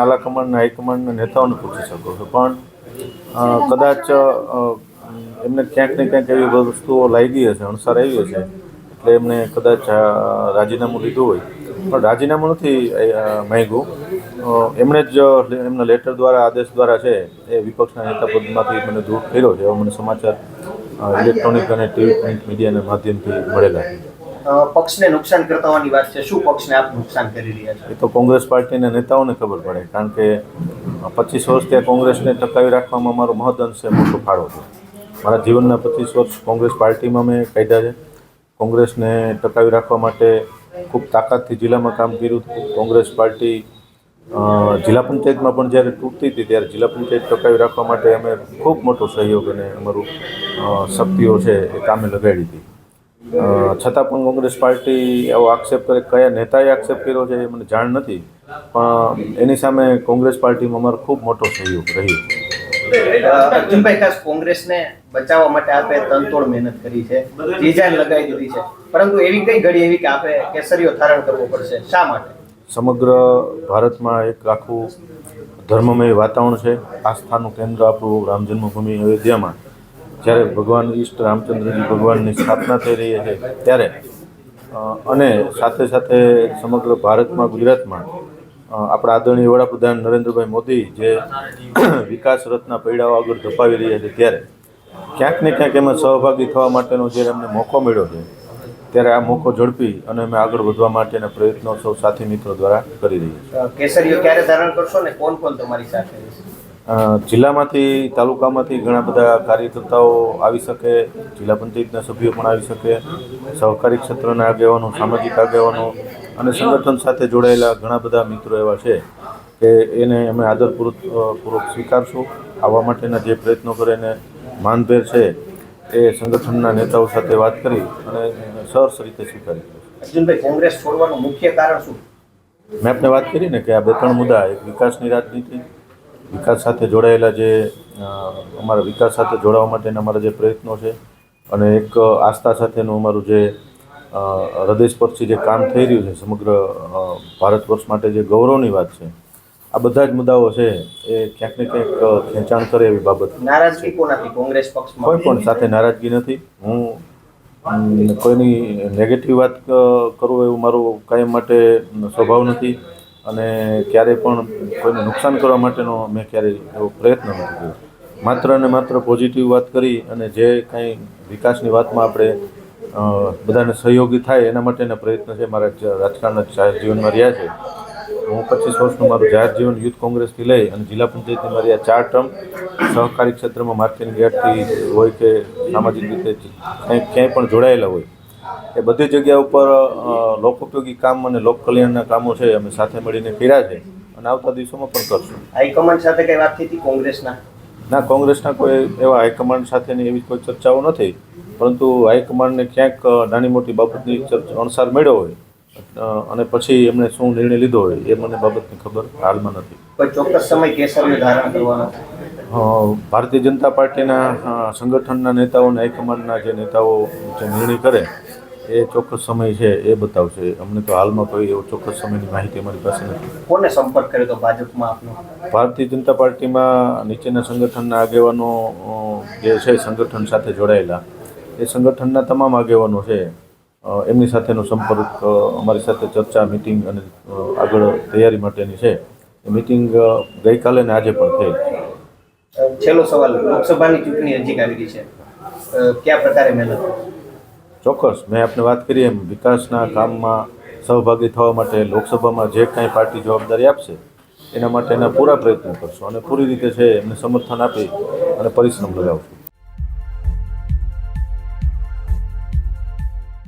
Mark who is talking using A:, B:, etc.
A: આલાકમાન્ડના હાઈકમાન્ડના નેતાઓને પૂછી શકો છો, પણ કદાચ એમને ક્યાંક ને ક્યાંક એવી વસ્તુઓ લાગી હશે, અણસાર આવી હશે, એટલે એમને કદાચ રાજીનામું લીધું હોય. પણ રાજીનામું નથી માંગ્યું, એમણે જ એમના લેટર દ્વારા, આદેશ દ્વારા છે એ વિપક્ષના નેતા પદમાંથી મને દૂર કર્યો છે, એવા મને સમાચાર ઇલેક્ટ્રોનિક અને ટીવી પ્રિન્ટ મીડિયાના માધ્યમથી મળેલા છે.
B: પક્ષને નુકસાન કરતા હોવાની વાત છે. શું પક્ષને આપ નુકસાન કરી રહ્યા છો?
A: એ તો કોંગ્રેસ પાર્ટીના નેતાઓને ખબર પડે, કારણ કે 25 વર્ષ ત્યાં કોંગ્રેસને ટકાવી રાખવામાં મારો મહદઅંશે મોટો ફાળો છે. મારા જીવનના 25 વર્ષ કોંગ્રેસ પાર્ટીમાં મેં કાઢ્યા છે. કોંગ્રેસને ટકાવી રાખવા માટે ખૂબ તાકાતથી જિલ્લામાં કામ કર્યું હતું. કોંગ્રેસ પાર્ટી જિલ્લા પંચાયતમાં પણ જ્યારે તૂટતી હતી ત્યારે જિલ્લા પંચાયત ટકાવી રાખવા માટે અમે ખૂબ મોટો સહયોગ અને અમારું શક્તિઓ છે એ કામે લગાડી હતી. છતાં પણ કોંગ્રેસ પાર્ટી એવો આક્ષેપ કરે, કયા નેતાએ આક્ષેપ કર્યો છે એ મને જાણ નથી, પણ એની સામે કોંગ્રેસ પાર્ટીમાં અમારો ખૂબ મોટો સહયોગ રહ્યો.
B: અર્જુનભાઈ, ખાસ કોંગ્રેસને બચાવવા માટે આપે તનતોડ મહેનત કરી છે, ડિઝાઇન લગાવી દીધી છે, પરંતુ એવી કઈ ઘડી એવી કે આપે કેસરીઓ ધારણ કરવો પડશે, શા માટે?
A: સમગ્ર ભારતમાં એક આખું ધર્મમય વાતાવરણ છે. આસ્થાનું કેન્દ્ર આપણું રામ જન્મભૂમિ અયોધ્યામાં જ્યારે ભગવાન ઈષ્ટ રામચંદ્રજી ભગવાનની સ્થાપના થઈ રહી છે ત્યારે, અને સાથે સાથે સમગ્ર ભારતમાં, ગુજરાતમાં આપણા આદરણીય વડાપ્રધાન નરેન્દ્રભાઈ મોદી જે વિકાસ રથના પૈડાઓ આગળ ધપાવી રહ્યા છે ત્યારે ક્યાંક ને ક્યાંક એમાં સહભાગી થવા માટેનો જ્યારે અમને મોકો મળ્યો છે ત્યારે આ મોકો ઝડપી અને અમે આગળ વધવા માટેના પ્રયત્નો સૌ સાથી મિત્રો દ્વારા કરી રહ્યા છીએ.
B: કેસરીઓ ક્યારે ધારણ કરશો ને કોણ કોણ તમારી સાથે રહેશે?
A: જિલ્લામાંથી, તાલુકામાંથી ઘણા બધા કાર્યકર્તાઓ આવી શકે, જિલ્લા પંચાયતના સભ્યો પણ આવી શકે, સહકારી ક્ષેત્રના આગેવાનો, સામાજિક આગેવાનો અને સંગઠન સાથે જોડાયેલા ઘણા બધા મિત્રો એવા છે કે એને અમે આદરપૂર્વક સ્વીકારશું. આવવા માટેના જે પ્રયત્નો કરે એને માનભેર છે એ સંગઠનના નેતાઓ સાથે વાત કરી અને સરસ રીતે સ્વીકારી.
B: અર્જુનભાઈ, કોંગ્રેસ છોડવાનું મુખ્ય કારણ શું?
A: મેં આપને વાત કરી ને કે આ 2-3 મુદ્દા, એક વિકાસની રાજનીતિ, વિકાસ સાથે જોડાયેલા જે અમારા વિકાસ સાથે જોડાવા માટેના અમારા જે પ્રયત્નો છે, અને એક આસ્થા સાથેનું અમારું જે હૃદયસ્પર્શી જે કામ થઈ રહ્યું છે સમગ્ર ભારત વર્ષ માટે, જે ગૌરવની વાત છે, આ બધા જ મુદ્દાઓ છે એ ક્યાંક ને ક્યાંક ખેંચાણ કરે એવી બાબત.
B: નારાજગી કોનાથી? કોંગ્રેસ પક્ષમાં
A: કોઈ પણ સાથે નારાજગી નથી. હું કોઈની નેગેટિવ વાત કરું એવું મારું કાયમ માટે સ્વભાવ નથી, અને ક્યારેય પણ કોઈને નુકસાન કરવા માટેનો મેં ક્યારેય એવો પ્રયત્ન નથી કર્યો. માત્ર અને માત્ર પોઝિટિવ વાત કરી અને જે કાંઈ વિકાસની વાતમાં આપણે બધાને સહયોગી થાય એના માટેના પ્રયત્ન છે મારા રાજકારણના જાહેર જીવનમાં રહ્યા છે. હું 25 વર્ષનું મારું જાહેર જીવન યુથ કોંગ્રેસથી લઈ અને જિલ્લા પંચાયતની મારી આ 4 ટર્મ સહકારી ક્ષેત્રમાં માર્કેટિંગ યાર્ડથી હોય કે સામાજિક રીતે ક્યાંય પણ જોડાયેલા હોય, એ બધી જગ્યા ઉપર લોકોપયોગી કામ અને લોક કલ્યાણના કામો છે અમે સાથે મળીને કર્યા છે અને આવતા દિવસોમાં પણ કરશું.
B: હાઈકમાન્ડ સાથે કઈ વાત થઈ હતી કોંગ્રેસના?
A: ના, કોંગ્રેસના કોઈ એવા હાઈકમાન્ડ સાથેની એવી કોઈ ચર્ચાઓ નથી, પરંતુ હાઈકમાન્ડને ક્યાંક નાની મોટી બાબતની અણસાર મળ્યો હોય અને પછી એમણે શું નિર્ણય લીધો હોય એ મને બાબતની ખબર હાલમાં નથી.
B: કોઈ ચોક્કસ સમય કેસરીઓ ધારણ કરવાનો?
A: ભારતીય જનતા પાર્ટીના સંગઠનના નેતાઓ અને હાઈકમાન્ડના જે નેતાઓ જે નિર્ણય કરે એ ચોક્કસ સમય છે એ બતાવશે. અમને તો હાલમાં કોઈ એવો ચોક્કસ સમયની માહિતી અમારી પાસે નથી.
B: કોને સંપર્ક કર્યો તો ભાજપમાં આપનો?
A: ભારતીય જનતા પાર્ટીમાં નીચેના સંગઠનના આગેવાનો જે છે સંગઠન સાથે જોડાયેલા, એ સંગઠનના તમામ આગેવાનો છે એમની સાથેનો સંપર્ક, અમારી સાથે ચર્ચા, મિટિંગ અને આગળ તૈયારી માટેની છે. એ મિટિંગ ગઈકાલે ને આજે પણ થઈ.
B: છેલ્લો સવાલ, લોકસભાની ચૂંટણી નજીક આવી રહી છે, કયા પ્રકારે મહેનત?
A: ચોક્કસ, મેં આપને વાત કરી એમ વિકાસના કામમાં સહભાગી થવા માટે લોકસભામાં જે કાંઈ પાર્ટી જવાબદારી આપશે એના માટેના પૂરા પ્રયત્નો કરશું અને પૂરી રીતે છે એમને સમર્થન આપી અને પરિશ્રમ લગાવશું.